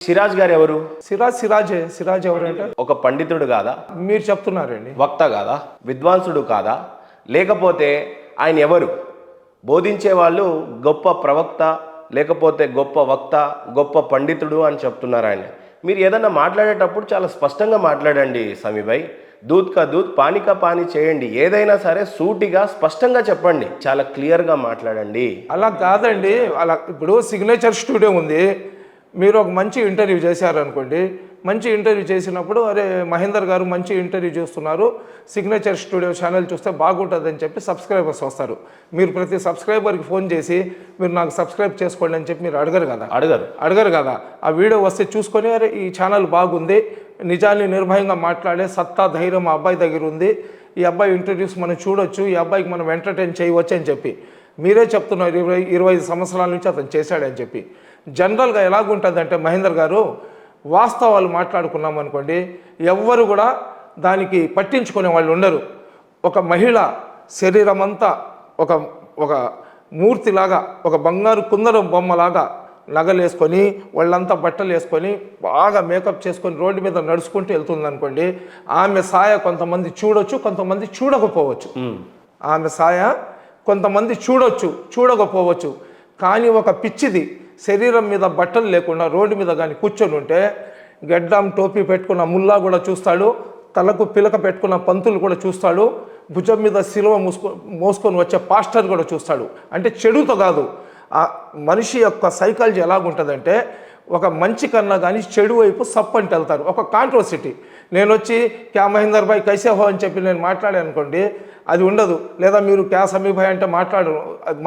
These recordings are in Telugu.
సిరాజ్ గారు ఎవరు? సిరాజ్ ఎవరంటే ఒక పండితుడు కాదా? మీరు చెప్తున్నారండి. వక్త కాదా? విద్వాంసుడు కాదా? లేకపోతే ఆయన ఎవరు? బోధించే వాళ్ళు గొప్ప ప్రవక్త, లేకపోతే గొప్ప వక్త, గొప్ప పండితుడు అని చెప్తున్నారు ఆయన. మీరు ఏదన్నా మాట్లాడేటప్పుడు చాలా స్పష్టంగా మాట్లాడండి సమీభాయ్. దూద్ కా దూద్, పానీ కా పానీ చేయండి. ఏదైనా సరే సూటిగా స్పష్టంగా చెప్పండి, చాలా క్లియర్గా మాట్లాడండి. అలా కాదండి. అలా ఇప్పుడు సిగ్నేచర్ స్టూడియో ఉంది, మీరు ఒక మంచి ఇంటర్వ్యూ చేశారనుకోండి. మంచి ఇంటర్వ్యూ చేసినప్పుడు అరే మహేందర్ గారు మంచి ఇంటర్వ్యూ చేస్తున్నారు, సిగ్నేచర్ స్టూడియో ఛానల్ చూస్తే బాగుంటుందని చెప్పి సబ్స్క్రైబర్స్ వస్తారు. మీరు ప్రతి సబ్స్క్రైబర్కి ఫోన్ చేసి మీరు నాకు సబ్స్క్రైబ్ చేసుకోండి అని చెప్పి మీరు అడగరు కదా. ఆ వీడియో వస్తే చూసుకొని అరే ఈ ఛానల్ బాగుంది, నిజాన్ని నిర్భయంగా మాట్లాడే సత్తా ధైర్యం ఆ అబ్బాయి దగ్గర ఉంది, ఈ అబ్బాయి ఇంటర్వ్యూస్ మనం చూడొచ్చు, ఈ అబ్బాయికి మనం ఎంటర్టైన్ చేయవచ్చు అని చెప్పి మీరే చెప్తున్నారు. 25 సంవత్సరాల నుంచి అతను చేశాడని చెప్పి. జనరల్గా ఎలాగుంటుందంటే మహేందర్ గారు, వాస్తవాలు మాట్లాడుకున్నాం అనుకోండి, ఎవ్వరు కూడా దానికి పట్టించుకునే వాళ్ళు ఉండరు. ఒక మహిళ శరీరం అంతా ఒక మూర్తిలాగా, ఒక బంగారు కుందరం బొమ్మలాగా నగలేసుకొని వాళ్ళంతా బట్టలు వేసుకొని బాగా మేకప్ చేసుకొని రోడ్డు మీద నడుచుకుంటూ వెళ్తుంది అనుకోండి, ఆమె సాయ కొంతమంది చూడొచ్చు, కొంతమంది చూడకపోవచ్చు. ఆమె సాయ కొంతమంది చూడకపోవచ్చు. కానీ ఒక పిచ్చిది శరీరం మీద బట్టలు లేకుండా రోడ్డు మీద కానీ కూర్చొని ఉంటే గడ్డం టోపీ పెట్టుకున్న ముల్లా కూడా చూస్తాడు, తలకు పిలక పెట్టుకున్న పంతులు కూడా చూస్తాడు, భుజం మీద సిలువ మోసుకొని వచ్చే పాస్టర్ కూడా చూస్తాడు. అంటే చెడుతో కాదు, ఆ మనిషి యొక్క సైకాలజీ ఎలాగుంటుందంటే ఒక మంచి కన్నా కానీ చెడు వైపు సప్పంటి వెళ్తారు. ఒక కాంట్రోసిటీ. నేను వచ్చి క్యా మహేందర్ భాయ్ కైసే హో అని చెప్పి నేను మాట్లాడాను అనుకోండి, అది ఉండదు. లేదా మీరు క్యా సమీ భాయ్ అంటే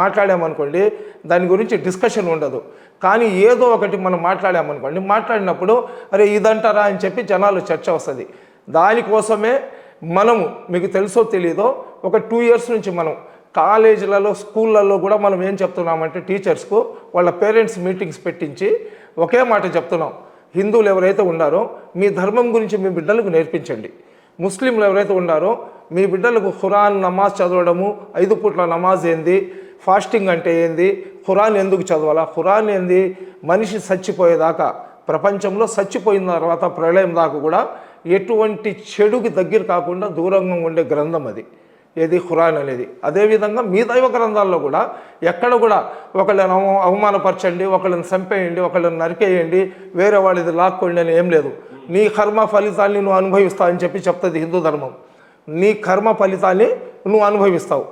మాట్లాడామనుకోండి, దాని గురించి డిస్కషన్ ఉండదు. కానీ ఏదో ఒకటి మనం మాట్లాడామనుకోండి, మాట్లాడినప్పుడు అరే ఇదంటారా అని చెప్పి జనాలు చర్చ వస్తుంది. దానికోసమే మనము, మీకు తెలుసో తెలియదో, ఒక 2 years నుంచి మనం కాలేజీలలో స్కూళ్ళల్లో కూడా మనం ఏం చెప్తున్నామంటే టీచర్స్కు వాళ్ళ పేరెంట్స్ మీటింగ్స్ పెట్టించి ఒకే మాట చెప్తున్నాం. హిందువులు ఎవరైతే ఉన్నారో మీ ధర్మం గురించి మీ బిడ్డలకు నేర్పించండి. ముస్లింలు ఎవరైతే ఉన్నారో మీ బిడ్డలకు ఖురాన్ నమాజ్ చదవడము, 5 పూట్ల నమాజ్ ఏంది, ఫాస్టింగ్ అంటే ఏంది, ఖురాన్ ఎందుకు చదవాలా, ఖురాన్ ఏంది, మనిషి చచ్చిపోయేదాకా, ప్రపంచంలో చచ్చిపోయిన తర్వాత ప్రళయం దాకా కూడా ఎటువంటి చెడుకి దగ్గర కాకుండా దూరంగా ఉండే గ్రంథం అది ఏది ఖురాన్ అనేది. అదేవిధంగా మీ దైవ గ్రంథాల్లో కూడా ఎక్కడ కూడా ఒకళ్ళని అవమానపరచండి, ఒకళ్ళని చంపేయండి, ఒకళ్ళని నరికేయండి, వేరే వాళ్ళది లాక్కోండి అని ఏం లేదు. నీ కర్మ ఫలితాన్ని నువ్వు అనుభవిస్తావు అని చెప్పి చెప్తుంది హిందూ ధర్మం. నీ కర్మ ఫలితాన్ని నువ్వు అనుభవిస్తావు.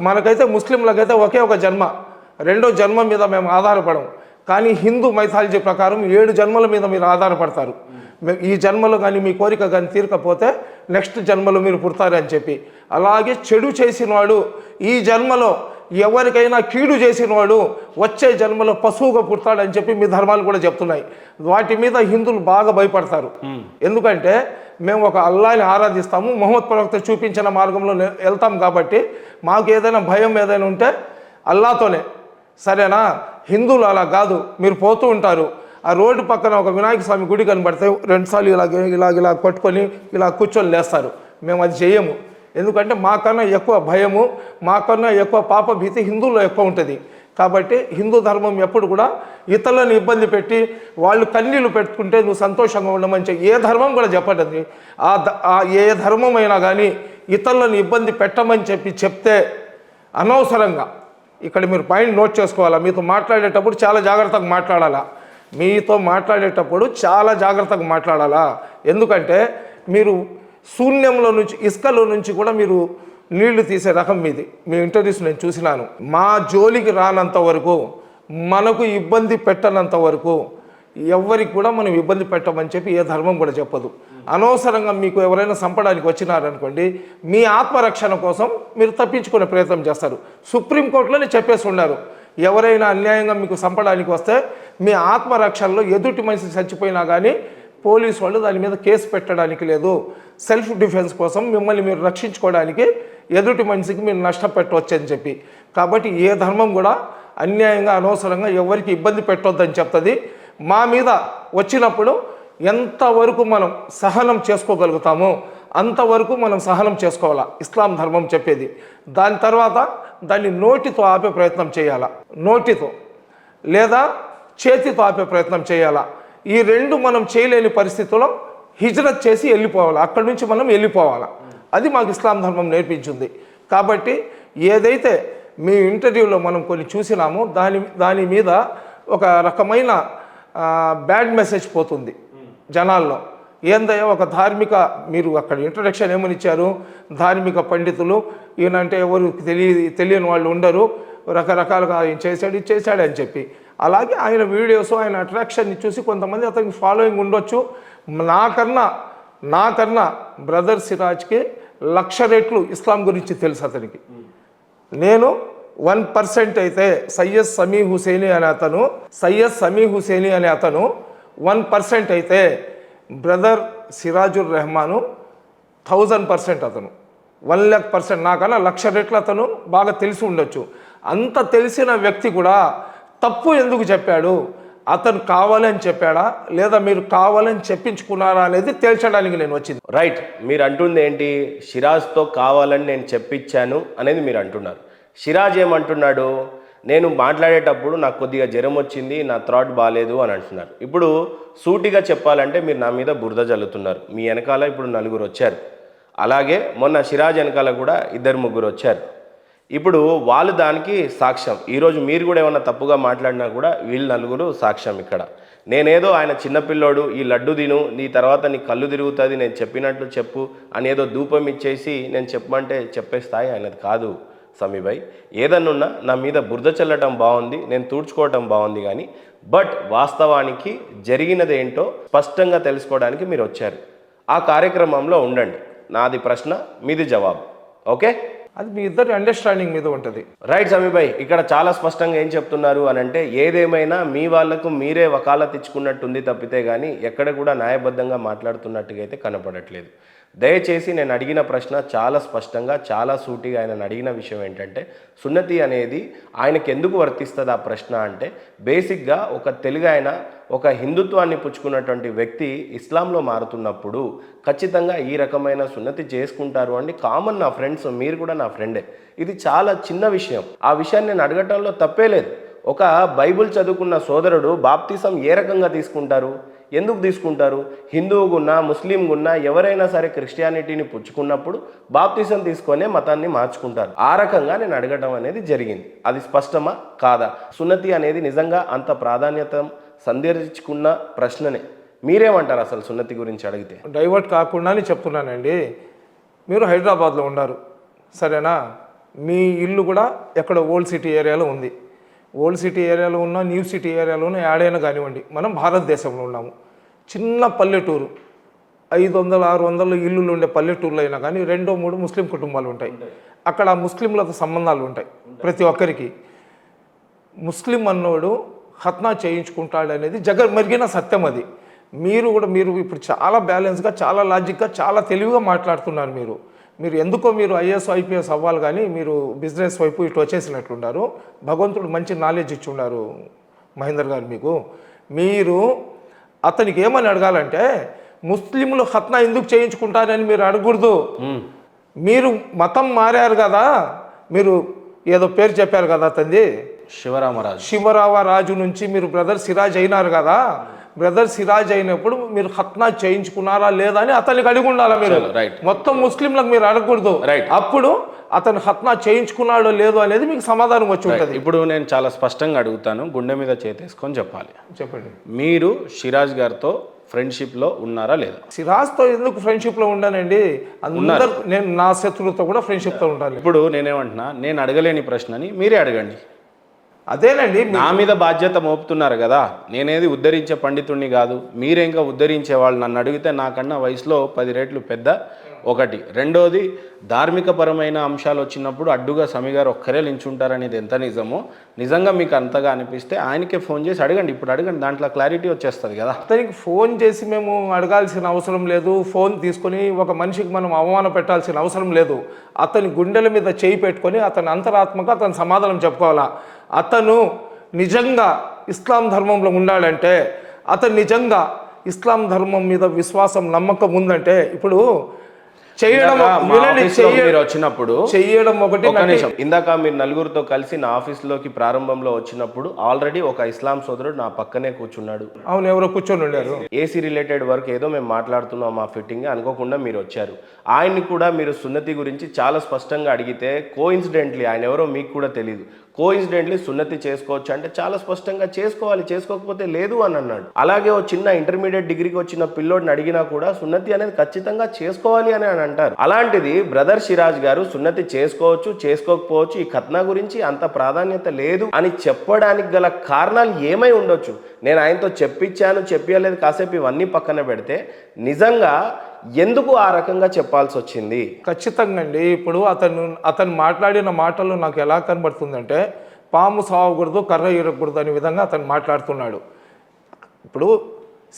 మనకైతే ముస్లింలకైతే ఒకే ఒక జన్మ, రెండో జన్మ మీద మేము ఆధారపడము. కానీ హిందూ మైథాలజీ ప్రకారం 7 జన్మల మీద మీరు ఆధారపడతారు. ఈ జన్మలో కానీ మీ కోరిక కానీ తీరకపోతే నెక్స్ట్ జన్మలో మీరు పుడతారు అని చెప్పి. అలాగే చెడు చేసినవాడు ఈ జన్మలో, ఎవరికైనా కీడు చేసినవాడు వచ్చే జన్మలో పశువుగా పుడతాడని చెప్పి మీ ధర్మాలు కూడా చెప్తున్నాయి. వాటి మీద హిందువులు బాగా భయపడతారు. ఎందుకంటే మేము ఒక అల్లాని ఆరాధిస్తాము, మొహమ్మద్ ప్రవక్త చూపించిన మార్గంలో వెళ్తాం కాబట్టి మాకు ఏదైనా భయం ఏదైనా ఉంటే అల్లాతోనే. సరేనా? హిందువులు అలా కాదు. మీరు పోతూ ఉంటారు, ఆ రోడ్డు పక్కన ఒక వినాయక స్వామి గుడి కనబడితే 2 సార్లు ఇలా పట్టుకొని ఇలా కూర్చొని లేస్తారు. మేము అది చేయము. ఎందుకంటే మాకన్నా ఎక్కువ భయము, మాకన్నా ఎక్కువ పాప భీతి హిందువుల్లో ఎక్కువ ఉంటుంది. కాబట్టి హిందూ ధర్మం ఎప్పుడు కూడా ఇతరులను ఇబ్బంది పెట్టి వాళ్ళు కన్నీళ్ళు పెట్టుకుంటే నువ్వు సంతోషంగా ఉండమని చెప్పి ఏ ధర్మం కూడా చెప్పదండి. ఏ ధర్మం అయినా కానీ ఇతరులను ఇబ్బంది పెట్టమని చెప్తే అనవసరంగా, ఇక్కడ మీరు పాయింట్ నోట్ చేసుకోవాలా, మీతో మాట్లాడేటప్పుడు చాలా జాగ్రత్తగా మాట్లాడాలా. ఎందుకంటే మీరు శూన్యంలో నుంచి, ఇసుకలో నుంచి కూడా మీరు నీళ్లు తీసే రకం మీది. మీ ఇంటర్వ్యూస్ నేను చూసినాను. మా జోలికి రానంత వరకు, మనకు ఇబ్బంది పెట్టనంత వరకు ఎవరికి కూడా మనం ఇబ్బంది పెట్టమని చెప్పి ఏ ధర్మం కూడా చెప్పదు. అనవసరంగా మీకు ఎవరైనా చంపడానికి వచ్చినారనుకోండి, మీ ఆత్మరక్షణ కోసం మీరు తప్పించుకునే ప్రయత్నం చేస్తారు. సుప్రీంకోర్టులోనే చెప్పేసి ఉన్నారు, ఎవరైనా అన్యాయంగా మీకు చంపడానికి వస్తే మీ ఆత్మరక్షణలో ఎదుటి మనిషి చచ్చిపోయినా కానీ పోలీసు వాళ్ళు దాని మీద కేసు పెట్టడానికి లేదు. సెల్ఫ్ డిఫెన్స్ కోసం మిమ్మల్ని మీరు రక్షించుకోవడానికి ఎదుటి మనిషికి మీరు నష్టపెట్టవచ్చు అని చెప్పి. కాబట్టి ఏ ధర్మం కూడా అన్యాయంగా అనవసరంగా ఎవరికి ఇబ్బంది పెట్టొద్దని చెప్తుంది. మా మీద వచ్చినప్పుడు ఎంతవరకు మనం సహనం చేసుకోగలుగుతామో అంతవరకు మనం సహనం చేసుకోవాలా, ఇస్లాం ధర్మం చెప్పేది. దాని తర్వాత దాన్ని నోటితో ఆపే ప్రయత్నం చేయాలా, నోటితో లేదా చేతితో ఆపే ప్రయత్నం చేయాలా. ఈ రెండు మనం చేయలేని పరిస్థితుల్లో హిజ్రత్ చేసి వెళ్ళిపోవాలి, అక్కడి నుంచి మనం వెళ్ళిపోవాలి. అది మాకు ఇస్లాం ధర్మం నేర్పించింది. కాబట్టి ఏదైతే మీ ఇంటర్వ్యూలో మనం కొన్ని చూసినామో దాని మీద ఒక రకమైన బ్యాడ్ మెసేజ్ పోతుంది జనాల్లో. ఏందయ్యా ఒక ధార్మిక, మీరు అక్కడ ఇంట్రడక్షన్ ఏమని ఇచ్చారు, ధార్మిక పండితులు ఈయనంటే ఎవరు తెలియని వాళ్ళు ఉండరు, రకరకాలుగా ఆయన చేశాడు ఇది చేశాడు అని చెప్పి. అలాగే ఆయన వీడియోస్ ఆయన అట్రాక్షన్ని చూసి కొంతమంది అతనికి ఫాలోయింగ్ ఉండొచ్చు. నాకన్నా బ్రదర్ సిరాజ్కి 1,00,000 రెట్లు ఇస్లాం గురించి తెలుసు అతనికి. నేను 1% అయితే సయ్యద్ సమీ హుసేని అనే అతను 1% అయితే బ్రదర్ సిరాజుర్ రెహమాను 1000% అతను 1,00,000%. నాకన్నా 1,00,000 రెట్లు అతను బాగా తెలిసి ఉండొచ్చు. అంత తెలిసిన వ్యక్తి కూడా తప్పు ఎందుకు చెప్పాడు, అతను కావాలని చెప్పాడా లేదా మీరు కావాలని చెప్పించుకున్నారా అనేది తేల్చడానికి నేను వచ్చింది. రైట్, మీరు అంటుంది ఏంటి, సిరాజ్తో కావాలని నేను చెప్పించాను అనేది మీరు అంటున్నారు. సిరాజ్ ఏమంటున్నాడు, నేను మాట్లాడేటప్పుడు నాకు కొద్దిగా జ్వరం వచ్చింది, నా థ్రాట్ బాగాలేదు అని అంటున్నారు. ఇప్పుడు సూటిగా చెప్పాలంటే మీరు నా మీద బురద జల్లుతున్నారు. మీ వెనకాల ఇప్పుడు 4 వచ్చారు, అలాగే మొన్న సిరాజ్ వెనకాల కూడా 2-3 వచ్చారు. ఇప్పుడు వాళ్ళు దానికి సాక్ష్యం. ఈరోజు మీరు కూడా ఏమన్నా తప్పుగా మాట్లాడినా కూడా వీళ్ళు 4 సాక్ష్యం. ఇక్కడ నేనేదో ఆయన చిన్నపిల్లోడు, ఈ లడ్డు తిను, నీ తర్వాత నీ కళ్ళు తిరుగుతుంది, నేను చెప్పినట్లు చెప్పు అని ఏదో ధూపం ఇచ్చేసి నేను చెప్పమంటే చెప్పే స్థాయి ఆయనది కాదు సమీభాయ్. ఏదన్నున్నా నా మీద బురద చల్లటం బాగుంది, నేను తూడ్చుకోవటం బాగుంది, కానీ బట్ వాస్తవానికి జరిగినది ఏంటో స్పష్టంగా తెలుసుకోవడానికి మీరు వచ్చారు. ఆ కార్యక్రమంలో ఉండండి. నాది ప్రశ్న, మీది జవాబు. ఓకే, అది మీ ఇద్దరి అండర్స్టాండింగ్ మీద ఉంటుంది. రైట్ సమీభాయ్, ఇక్కడ చాలా స్పష్టంగా ఏం చెప్తున్నారు అని అంటే, ఏదేమైనా మీ వాళ్లకు మీరే వకాలత్ ఇచ్చుకున్నట్టుంది తప్పితే కానీ ఎక్కడ కూడా న్యాయబద్ధంగా మాట్లాడుతున్నట్టుగా అయితే కనపడట్లేదు. దయచేసి నేను అడిగిన ప్రశ్న చాలా స్పష్టంగా చాలా సూటిగా ఆయన అడిగిన విషయం ఏంటంటే, సున్నతి అనేది ఆయనకి ఎందుకు వర్తిస్తుంది ఆ ప్రశ్న అంటే, బేసిక్గా ఒక తెలుగు ఆయన ఒక హిందుత్వాన్ని పుచ్చుకున్నటువంటి వ్యక్తి ఇస్లాంలో మారుతున్నప్పుడు ఖచ్చితంగా ఈ రకమైన సున్నతి చేసుకుంటారు అండి. కామన్, నా ఫ్రెండ్స్, మీరు కూడా నా ఫ్రెండే. ఇది చాలా చిన్న విషయం. ఆ విషయాన్ని నేను అడగటంలో తప్పే లేదు. ఒక బైబుల్ చదువుకున్న సోదరుడు బాప్తిసం ఏ రకంగా తీసుకుంటారు, ఎందుకు తీసుకుంటారు? హిందువుగున్నా ముస్లింగున్నా ఎవరైనా సరే క్రిస్టియానిటీని పుచ్చుకున్నప్పుడు బాప్తిసం తీసుకొనే మతాన్ని మార్చుకుంటారు. ఆ రకంగా నేను అడగటం అనేది జరిగింది. అది స్పష్టమా కాదా? సున్నతి అనేది నిజంగా అంత ప్రాధాన్యత సందర్శించుకున్న ప్రశ్ననే. మీరేమంటారు అసలు సున్నతి గురించి అడిగితే? డైవర్ట్ కాకుండానే చెప్తున్నానండి. మీరు హైదరాబాద్లో ఉన్నారు, సరేనా? మీ ఇల్లు కూడా ఎక్కడ ఓల్డ్ సిటీ ఏరియాలో ఉంది. ఓల్డ్ సిటీ ఏరియాలో ఉన్న, న్యూ సిటీ ఏరియాలో ఉన్న, యాడైనా కానివ్వండి, మనం భారతదేశంలో ఉన్నాము. చిన్న పల్లెటూరు, 500-600 ఇల్లులు ఉండే పల్లెటూరులో అయినా కానీ 2-3 ముస్లిం కుటుంబాలు ఉంటాయి. అక్కడ ముస్లింలతో సంబంధాలు ఉంటాయి ప్రతి ఒక్కరికి. ముస్లిం అన్నోడు హత్నా చేయించుకుంటాడు అనేది జగమెరిగిన సత్యం. అది మీరు ఇప్పుడు చాలా బ్యాలెన్స్గా, చాలా లాజిక్గా, చాలా తెలివిగా మాట్లాడుతున్నారు. మీరు ఎందుకో మీరు ఐఏఎస్ ఐపీఎస్ అవ్వాలి, కానీ మీరు బిజినెస్ వైపు ఇటు వచ్చేసినట్లున్నారు. భగవంతుడు మంచి నాలెడ్జ్ ఇచ్చి ఉన్నారు మహేందర్ గారు మీకు. మీరు అతనికి ఏమని అడగాలంటే, ముస్లింలు హత్నా ఎందుకు చేయించుకుంటారని మీరు అడగకూడదు. మీరు మతం మారారు కదా, మీరు ఏదో పేరు చెప్పారు కదా అతనిది, శివరామరాజు నుంచి మీరు బ్రదర్ సిరాజ్ అయినారు కదా. బ్రదర్ సిరాజ్ అయినప్పుడు మీరు హత్నా చేయించుకున్నారా లేదా అని అతనికి అడిగి ఉండాలా. మీరు మొత్తం ముస్లింలకు మీరు అడగకూడదు. అప్పుడు అతను హత్నా చేయించుకున్నాడో లేదో అనేది మీకు సమాధానం వచ్చి ఉంటుంది. ఇప్పుడు నేను చాలా స్పష్టంగా అడుగుతాను, గుండె మీద చేతేసుకొని చెప్పాలి. చెప్పండి. మీరు సిరాజ్ గారితో ఫ్రెండ్షిప్లో ఉన్నారా లేదా? సిరాజ్తో ఎందుకు ఫ్రెండ్షిప్లో ఉండానండి? అందరూ, నేను నా శత్రువులతో కూడా ఫ్రెండ్షిప్తో ఉండాలి. ఇప్పుడు నేనేమంటున్నా, నేను అడగలేని ప్రశ్నని మీరే అడగండి. అదేనండి, నా మీద బాధ్యత మోపుతున్నారు కదా. నేనేది ఉద్ధరించే పండితుడిని కాదు, మీరే ఇంకా ఉద్ధరించే వాళ్ళు. నన్ను అడిగితే నాకన్నా వయసులో 10 రెట్లు పెద్ద, ఒకటి. రెండోది, ధార్మికపరమైన అంశాలు వచ్చినప్పుడు అడ్డుగా సమీ గారు ఒక్కరే నించుంటారనేది ఎంత నిజమో, నిజంగా మీకు అంతగా అనిపిస్తే ఆయనకే ఫోన్ చేసి అడగండి. ఇప్పుడు అడగండి, దాంట్లో క్లారిటీ వచ్చేస్తుంది కదా. అతనికి ఫోన్ చేసి మేము అడగాల్సిన అవసరం లేదు. ఫోన్ తీసుకొని ఒక మనిషికి మనం అవమానం పెట్టాల్సిన అవసరం లేదు. అతని గుండెల మీద చేయి పెట్టుకొని అతని అంతరాత్మక అతను సమాధానం చెప్పుకోవాలా. అతను నిజంగా ఇస్లాం ధర్మంలో ఉండాలంటే, అతను నిజంగా ఇస్లాం ధర్మం మీద విశ్వాసం, నమ్మకం ఉందంటే, ఇప్పుడు చేయడం ఇందాక మా వినండి, ఆఫీస్లో మీరు వచ్చినప్పుడు చెయ్యడం ఒకటి ఒక్క నిమిషం, ఇందాక మీరు నలుగురితో కలిసి నా ఆఫీస్లోకి ప్రారంభంలో వచ్చినప్పుడు ఆల్రెడీ ఒక ఇస్లాం సోదరుడు నా పక్కనే కూర్చున్నాడు. అవును, ఎవరో కూర్చొని ఉండారు. ఏసీ రిలేటెడ్ వర్క్ ఏదో మేము మాట్లాడుతున్నాం మా ఫిట్టింగ్, అనుకోకుండా మీరు వచ్చారు. ఆయన్ని కూడా మీరు సున్నతి గురించి చాలా స్పష్టంగా అడిగితే కోఇన్సిడెంట్లీ ఆయన ఎవరో మీకు కూడా తెలియదు, కోఇన్సిడెంట్లీ సున్నతి చేసుకోవచ్చు అంటే చాలా స్పష్టంగా చేసుకోవాలి, చేసుకోకపోతే లేదు అని అన్నాడు. అలాగే ఓ చిన్న ఇంటర్మీడియట్ డిగ్రీకి వచ్చిన పిల్లోడిని అడిగినా కూడా సున్నతి అనేది ఖచ్చితంగా చేసుకోవాలి అని అంటారు. అలాంటిది బ్రదర్ సిరాజ్ గారు సున్నతి చేసుకోవచ్చు, చేసుకోకపోవచ్చు, ఈ ఖత్నా గురించి అంత ప్రాధాన్యత లేదు అని చెప్పడానికి గల కారణాలు ఏమై ఉండొచ్చు? నేను ఆయనతో చెప్పించాను, చెప్పలేదు, కాసేపు ఇవన్నీ పక్కన పెడితే నిజంగా ఎందుకు ఆ రకంగా చెప్పాల్సి వచ్చింది? ఖచ్చితంగా అండి. ఇప్పుడు అతను మాట్లాడిన మాటలు నాకు ఎలా కనబడుతుందంటే, పాము సావకూడదు, కర్ర ఇరగకూడదు అనే విధంగా అతను మాట్లాడుతున్నాడు. ఇప్పుడు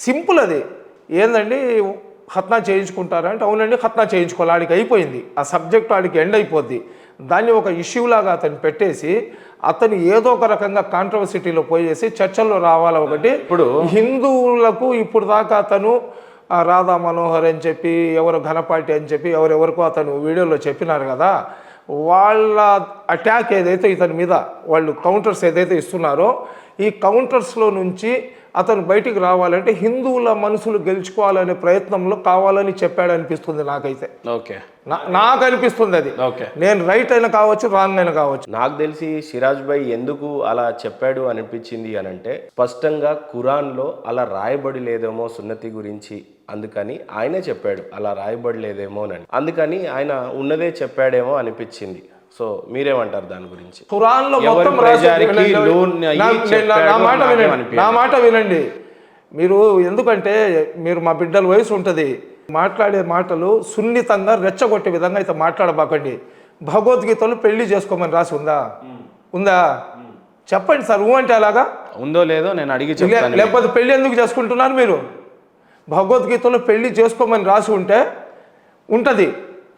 సింపుల్ అది ఏందండి, ఖత్నా చేయించుకుంటారా అంటే అవునండి ఖత్నా చేయించుకోవాలి, ఆడికి అయిపోయింది, ఆ సబ్జెక్ట్ ఆడికి ఎండ్ అయిపోద్ది. దాన్ని ఒక ఇష్యూలాగా అతను పెట్టేసి అతను ఏదో ఒక రకంగా కాంట్రవర్సిటీలో పోయేసి చర్చల్లో రావాలి. ఒకటి ఇప్పుడు హిందువులకు ఇప్పుడు దాకా అతను రాధా మనోహర్ అని చెప్పి ఎవరు ఘనపాటి అని చెప్పి ఎవరెవరికో అతను వీడియోలో చెప్పినారు కదా, వాళ్ళ అటాక్ ఏదైతే ఇతని మీద వాళ్ళు కౌంటర్స్ ఏదైతే ఇస్తున్నారో ఈ కౌంటర్స్లో నుంచి అతను బయటికి రావాలంటే హిందువుల మనసులు గెలుచుకోవాలనే ప్రయత్నంలో కావాలని చెప్పాడు అనిపిస్తుంది నాకైతే. ఓకే, నాకు అనిపిస్తుంది అది. ఓకే, నేను రైట్ అయినా కావచ్చు, రాంగ్ అయినా కావచ్చు. నాకు తెలిసి సిరాజ్ భాయ్ ఎందుకు అలా చెప్పాడు అనిపించింది అని అంటే, స్పష్టంగా ఖురాన్లో అలా రాయబడి లేదేమో సున్నతి గురించి, అందుకని ఆయనే చెప్పాడు అలా రాయబడి లేదేమోనని, అందుకని ఆయన ఉన్నదే చెప్పాడేమో అనిపించింది. సో మీరేమంటారు దాని గురించి? ఖురాన్లో మొత్తం నా మాట వినండి మీరు, ఎందుకంటే మీరు మా బిడ్డల వయసు ఉంటుంది, మాట్లాడే మాటలు సున్నితంగా రెచ్చగొట్టే విధంగా అయితే మాట్లాడబాకండి. భగవద్గీతలో పెళ్లి చేసుకోమని రాసి ఉందా? చెప్పండి సార్, అంటే అలాగా ఉందో లేదో నేను అడిగి చెప్తాను. లేకపోతే పెళ్లి ఎందుకు చేసుకుంటున్నారు మీరు? భగవద్గీతలో పెళ్లి చేసుకోమని రాసి ఉంటే ఉంటుంది,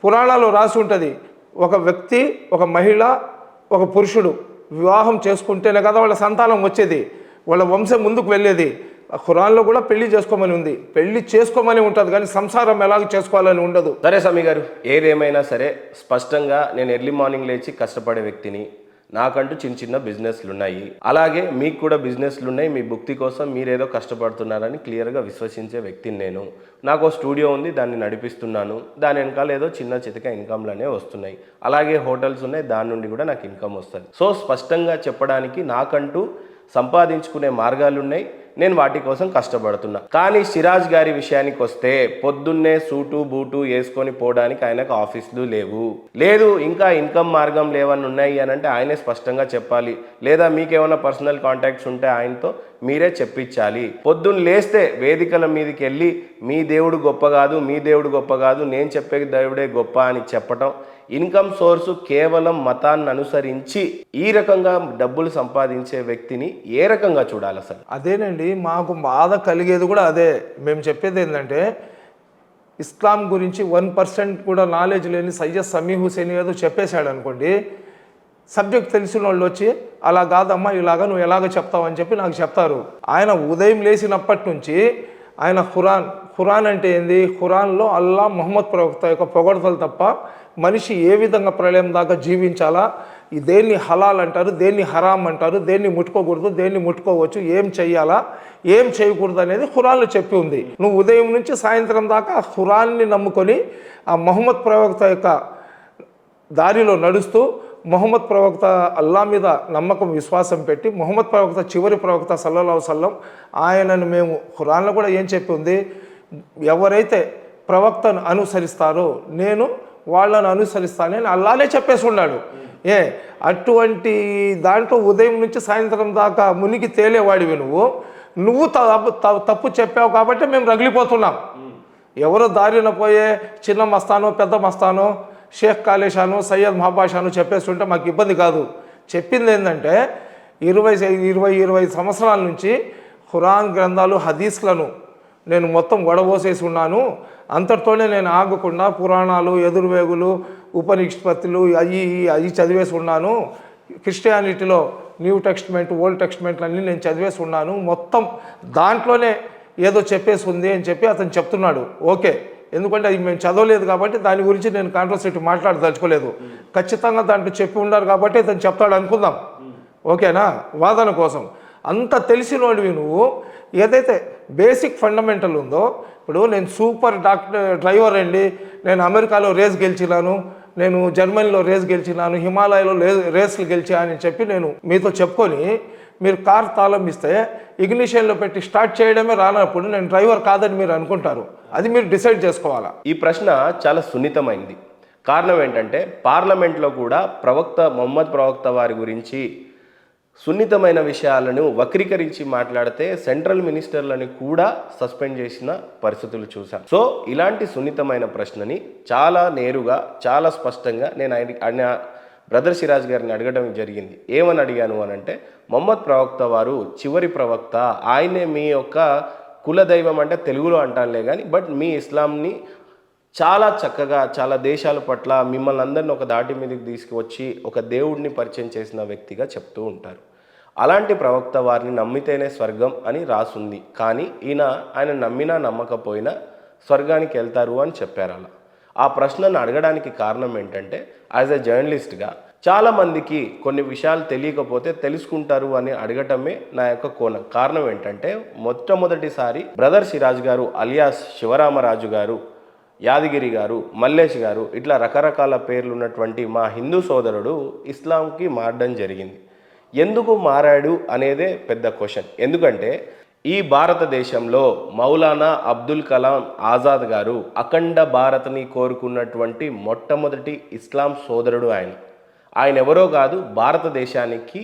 పురాణాల్లో రాసి ఉంటుంది. ఒక వ్యక్తి, ఒక మహిళ, ఒక పురుషుడు వివాహం చేసుకుంటేనే కదా వాళ్ళ సంతానం వచ్చేది, వాళ్ళ వంశం ముందుకు వెళ్ళేది. ఖురాన్లో కూడా పెళ్లి చేసుకోమని ఉంది, పెళ్లి చేసుకోమని ఉంటుంది, కానీ సంసారం ఎలాగ చేసుకోవాలని ఉండదు. సరే సమీ గారు, ఏదేమైనా సరే స్పష్టంగా నేను ఎర్లీ మార్నింగ్ లేచి కష్టపడే వ్యక్తిని, నాకంటూ చిన్న చిన్న బిజినెస్లు ఉన్నాయి, అలాగే మీకు కూడా బిజినెస్లు ఉన్నాయి, మీ భుక్తి కోసం మీరేదో కష్టపడుతున్నారని క్లియర్గా విశ్వసించే వ్యక్తిని నేను. నాకు స్టూడియో ఉంది, దాన్ని నడిపిస్తున్నాను, దాని వెనకాల ఏదో చిన్న చితక ఇన్కమ్లనే వస్తున్నాయి, అలాగే హోటల్స్ ఉన్నాయి, దాని నుండి కూడా నాకు ఇన్కమ్ వస్తుంది. సో స్పష్టంగా చెప్పడానికి నాకంటూ సంపాదించుకునే మార్గాలు ఉన్నాయి, నేను వాటి కోసం కష్టపడుతున్నా. కానీ సిరాజ్ గారి విషయానికి వస్తే పొద్దున్నే సూటు బూటు వేసుకొని పోవడానికి ఆయనకు ఆఫీసులు లేదు, ఇంకా ఇన్కమ్ మార్గం లేవని ఉన్నాయి అని అంటే ఆయనే స్పష్టంగా చెప్పాలి, లేదా మీకేమైనా పర్సనల్ కాంటాక్ట్స్ ఉంటే ఆయనతో మీరే చెప్పించాలి. పొద్దున్న లేస్తే వేదికల మీదకి వెళ్ళి మీ దేవుడు గొప్ప కాదు, మీ దేవుడు గొప్ప కాదు, నేను చెప్పే దేవుడే గొప్ప అని చెప్పటం, ఇన్కమ్ సోర్సు కేవలం మతాన్ని అనుసరించి ఈ రకంగా డబ్బులు సంపాదించే వ్యక్తిని ఏ రకంగా చూడాలి అసలు? అదేనండి మాకు బాధ కలిగేది కూడా అదే. మేము చెప్పేది ఏంటంటే, ఇస్లాం గురించి 1% కూడా నాలెడ్జ్ లేని సయ్యద్ సమీ హుసేన్ ఏదో చెప్పేశాడు అనుకోండి, సబ్జెక్ట్ తెలిసిన వాళ్ళు వచ్చి అలా కాదమ్మా ఇలాగా నువ్వు ఎలాగ చెప్తావు అని చెప్పి నాకు చెప్తారు. ఆయన ఉదయం లేచినప్పటి నుంచి ఆయన ఖురాన్ అంటే ఏంది, ఖురాన్లో అల్లా ముహమ్మద్ ప్రవక్త యొక్క పొగడతలు తప్ప మనిషి ఏ విధంగా ప్రళయం దాకా జీవించాలా, దేన్ని హలాల్ అంటారు, దేన్ని హరాం అంటారు, దేన్ని ముట్టుకోకూడదు, దేన్ని ముట్టుకోవచ్చు, ఏం చెయ్యాలా, ఏం చేయకూడదు అనేది ఖురాన్లో చెప్పి ఉంది. నువ్వు ఉదయం నుంచి సాయంత్రం దాకా ఆ ఖురాన్ని నమ్ముకొని ఆ ముహమ్మద్ ప్రవక్త యొక్క దారిలో నడుస్తూ మొహమ్మద్ ప్రవక్త అల్లా మీద నమ్మకం విశ్వాసం పెట్టి మొహమ్మద్ ప్రవక్త చివరి ప్రవక్త సల్లల్లాహు అలైహి వసల్లం ఆయనను మేము ఖురాన్లో కూడా ఏం చెప్పి ఉంది, ఎవరైతే ప్రవక్తను అనుసరిస్తారో నేను వాళ్ళను అనుసరిస్తానని అల్లానే చెప్పేసి ఉన్నాడు. అటువంటి దాంట్లో ఉదయం నుంచి సాయంత్రం దాకా మునిగి తేలేవాడివి నువ్వు తప్పు చెప్పావు కాబట్టి మేము రగిలిపోతున్నాం. ఎవరో దారిన పోయే చిన్న మస్తానో పెద్ద మస్తానో షేక్ కాలేషాను సయ్యద్ మహాబాషాను చెప్పేస్తుంటే మాకు ఇబ్బంది కాదు. చెప్పింది ఏంటంటే 20 సంవత్సరాల నుంచి ఖురాన్ గ్రంథాలు హదీస్లను నేను మొత్తం గొడవసేసి ఉన్నాను, అంతటితోనే నేను ఆగకుండా పురాణాలు ఎదురువేగులు ఉపనిష్పత్తులు అవి చదివేసి ఉన్నాను, క్రిస్టియానిటీలో న్యూ టెక్స్ట్మెంట్ ఓల్డ్ టెక్స్ట్మెంట్లు అన్నీ నేను చదివేసి ఉన్నాను, మొత్తం దాంట్లోనే ఏదో చెప్పేసి ఉంది అని చెప్పి అతను చెప్తున్నాడు. ఓకే, ఎందుకంటే అది మేము చదవలేదు కాబట్టి దాని గురించి నేను కాంట్రవర్సిటీ మాట్లాడదలుచుకోలేదు. ఖచ్చితంగా దాంట్లో చెప్పి ఉన్నారు కాబట్టి అతను చెప్తాడు అనుకుందాం, ఓకేనా, వాదన కోసం. అంత తెలిసినోడివి నువ్వు ఏదైతే బేసిక్ ఫండమెంటల్ ఉందో, ఇప్పుడు నేను సూపర్ డ్రైవర్ అండి, నేను అమెరికాలో రేస్ గెలిచినాను, నేను జర్మనీలో రేస్ గెలిచినాను, హిమాలయలో రేస్లు గెలిచా అని చెప్పి నేను మీతో చెప్పుకొని మీరు కార్ తాళం ఇస్తే ఇగ్నిషన్లో పెట్టి స్టార్ట్ చేయడమే రానప్పుడు నేను డ్రైవర్ కాదని మీరు అనుకుంటారు. అది మీరు డిసైడ్ చేసుకోవాలా. ఈ ప్రశ్న చాలా సున్నితమైంది. కారణం ఏంటంటే పార్లమెంట్లో కూడా మొహమ్మద్ ప్రవక్త వారి గురించి సున్నితమైన విషయాలను వక్రీకరించి మాట్లాడితే సెంట్రల్ మినిస్టర్లని కూడా సస్పెండ్ చేసిన పరిస్థితులు చూసాం. సో ఇలాంటి సున్నితమైన ప్రశ్నని చాలా నేరుగా చాలా స్పష్టంగా నేను ఆయన బ్రదర్ సిరాజ్ గారిని అడగడం జరిగింది. ఏమని అడిగాను అని అంటే, మొహమ్మద్ ప్రవక్త వారు చివరి ప్రవక్త, ఆయనే మీ యొక్క కులదైవం అంటే తెలుగులో అంటానులే కానీ, బట్ మీ ఇస్లాంని చాలా చక్కగా చాలా దేశాల పట్ల మిమ్మల్ని అందరిని ఒక దాటి మీదకి తీసుకువచ్చి ఒక దేవుడిని పరిచయం చేసిన వ్యక్తిగా చెప్తూ ఉంటారు. అలాంటి ప్రవక్త వారిని నమ్మితేనే స్వర్గం అని రాసుంది, కానీ ఆయన నమ్మినా నమ్మకపోయినా స్వర్గానికి వెళ్తారు అని చెప్పారు. అలా ఆ ప్రశ్నను అడగడానికి కారణం ఏంటంటే, యాజ్ ఎ జర్నలిస్ట్గా చాలామందికి కొన్ని విషయాలు తెలియకపోతే తెలుసుకుంటారు అని అడగటమే నా యొక్క కోణం. కారణం ఏంటంటే, మొట్టమొదటిసారి బ్రదర్ సిరాజ్ గారు అలియాస్ శివరామరాజు గారు, యాదగిరి గారు, మల్లేష్ గారు, ఇట్లా రకరకాల పేర్లు ఉన్నటువంటి మా హిందూ సోదరుడు ఇస్లాంకి మారడం జరిగింది. ఎందుకు మారాడు అనేదే పెద్ద క్వశ్చన్. ఎందుకంటే ఈ భారతదేశంలో మౌలానా అబ్దుల్ కలాం ఆజాద్ గారు అఖండ భారత్ని కోరుకున్నటువంటి మొట్టమొదటి ఇస్లాం సోదరుడు ఆయన ఎవరో కాదు, భారతదేశానికి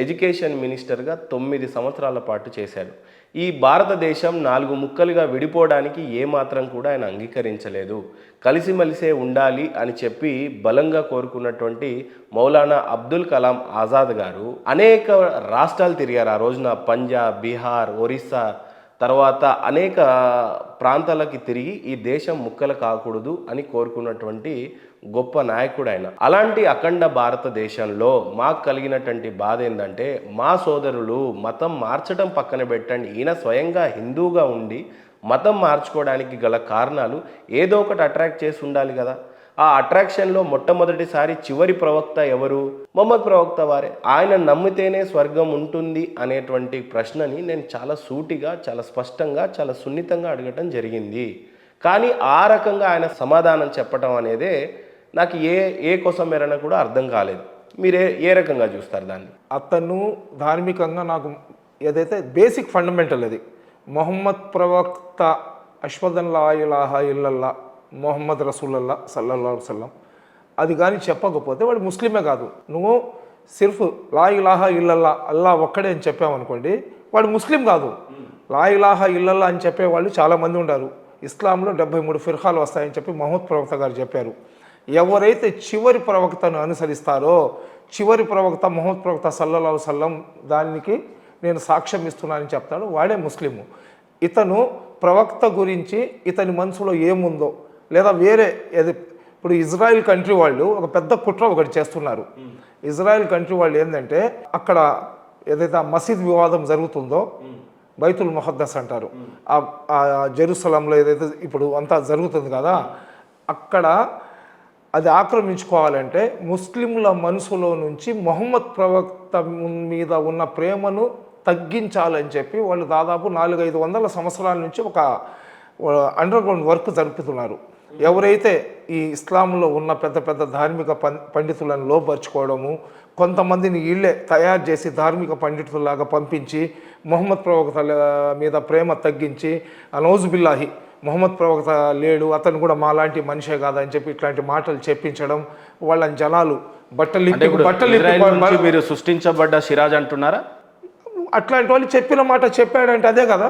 ఎడ్యుకేషన్ మినిస్టర్గా 9 సంవత్సరాల పాటు చేశాడు. ఈ భారతదేశం 4 ముక్కలుగా విడిపోవడానికి ఏమాత్రం కూడా ఆయన అంగీకరించలేదు. కలిసిమెలిసే ఉండాలి అని చెప్పి బలంగా కోరుకున్నటువంటి మౌలానా అబ్దుల్ కలాం ఆజాద్ గారు అనేక రాష్ట్రాలు తిరిగారు. ఆ రోజున పంజాబ్, బీహార్, ఒరిస్సా, తర్వాత అనేక ప్రాంతాలకి తిరిగి ఈ దేశం ముక్కలు కాకూడదు అని కోరుకున్నటువంటి గొప్ప నాయకుడు ఆయన. అలాంటి అఖండ భారతదేశంలో మాకు కలిగినటువంటి బాధ ఏంటంటే, మా సోదరులు మతం మార్చడం పక్కన పెట్టండి, ఈయన స్వయంగా హిందూగా ఉండి మతం మార్చుకోవడానికి గల కారణాలు ఏదో ఒకటి అట్రాక్ట్ చేసి ఉండాలి కదా. ఆ అట్రాక్షన్లో మొట్టమొదటిసారి చివరి ప్రవక్త ఎవరు? మొహమ్మద్ ప్రవక్త వారే. ఆయన నమ్మితేనే స్వర్గం ఉంటుంది అనేటువంటి ప్రశ్నని నేను చాలా సూటిగా, చాలా స్పష్టంగా, చాలా సున్నితంగా అడగటం జరిగింది. కానీ ఆ రకంగా ఆయన సమాధానం చెప్పటం అనేదే నాకు ఏ కోసం మేరన కూడా అర్థం కాలేదు. మీరు ఏ రకంగా చూస్తారు దాన్ని? అతను ధార్మికంగా నాకు ఏదైతే బేసిక్ ఫండమెంటల్ అది, మొహమ్మద్ ప్రవక్త అష్హదు లా ఇలాహా ఇల్లల్లా మొహమ్మద్ రసూలుల్లాహ్ సల్లల్లాహు అలైహి వసల్లం అది కానీ చెప్పకపోతే వాడు ముస్లిమే కాదు. నువ్వు సిర్ఫ్ లా ఇలాహా ఇల్లల్లా అల్లా ఒక్కడే అని చెప్పామనుకోండి, వాడు ముస్లిం కాదు. లా ఇలాహా ఇల్లల్లా అని చెప్పేవాళ్ళు చాలామంది ఉన్నారు. ఇస్లాంలో 73 ఫిర్ఖాలు వస్తాయని చెప్పి మొహమ్మద్ ప్రవక్త గారు చెప్పారు. ఎవరైతే చివరి ప్రవక్తను అనుసరిస్తారో, చివరి ప్రవక్త మొహమ్మద్ ప్రవక్త సల్లల్లాహు అలైహి వసల్లం దానికి నేను సాక్ష్యం ఇస్తున్నానని చెప్తాడు, వాడే ముస్లిము. ఇతను ప్రవక్త గురించి ఇతని మనసులో ఏముందో, లేదా వేరే ఇప్పుడు ఇజ్రాయిల్ కంట్రీ వాళ్ళు ఒక పెద్ద కుట్ర ఒకటి చేస్తున్నారు. ఇజ్రాయిల్ కంట్రీ వాళ్ళు ఏంటంటే, అక్కడ ఏదైతే ఆ మసీద్ వివాదం జరుగుతుందో, బైతుల్ ముఖద్దస్ అంటారు, ఆ జెరూసలంలో ఏదైతే ఇప్పుడు అంతా జరుగుతుంది కదా, అక్కడ అది ఆక్రమించుకోవాలంటే ముస్లింల మనసులో నుంచి మొహమ్మద్ ప్రవక్త మీద ఉన్న ప్రేమను తగ్గించాలని చెప్పి వాళ్ళు దాదాపు 400-500 సంవత్సరాల నుంచి ఒక అండర్ గ్రౌండ్ వర్క్ జరుపుతున్నారు. ఎవరైతే ఈ ఇస్లాంలో ఉన్న పెద్ద పెద్ద ధార్మిక పండితులను లోపరుచుకోవడము, కొంతమందిని వీళ్ళే తయారు చేసి ధార్మిక పండితుల్లాగా పంపించి మొహమ్మద్ ప్రవక్త మీద ప్రేమ తగ్గించి, అనౌజుబిల్లాహి మొహమ్మద్ ప్రవక్త లేడు, అతను కూడా మాలాంటి మనిషే కాదని చెప్పి ఇట్లాంటి మాటలు చెప్పించడం, వాళ్ళని జనాలు బట్టలు మీరు సృష్టించబడ్డ సిరాజ్ అంటున్నారా? అట్లాంటి వాళ్ళు చెప్పిన మాట చెప్పాడంటే అదే కదా.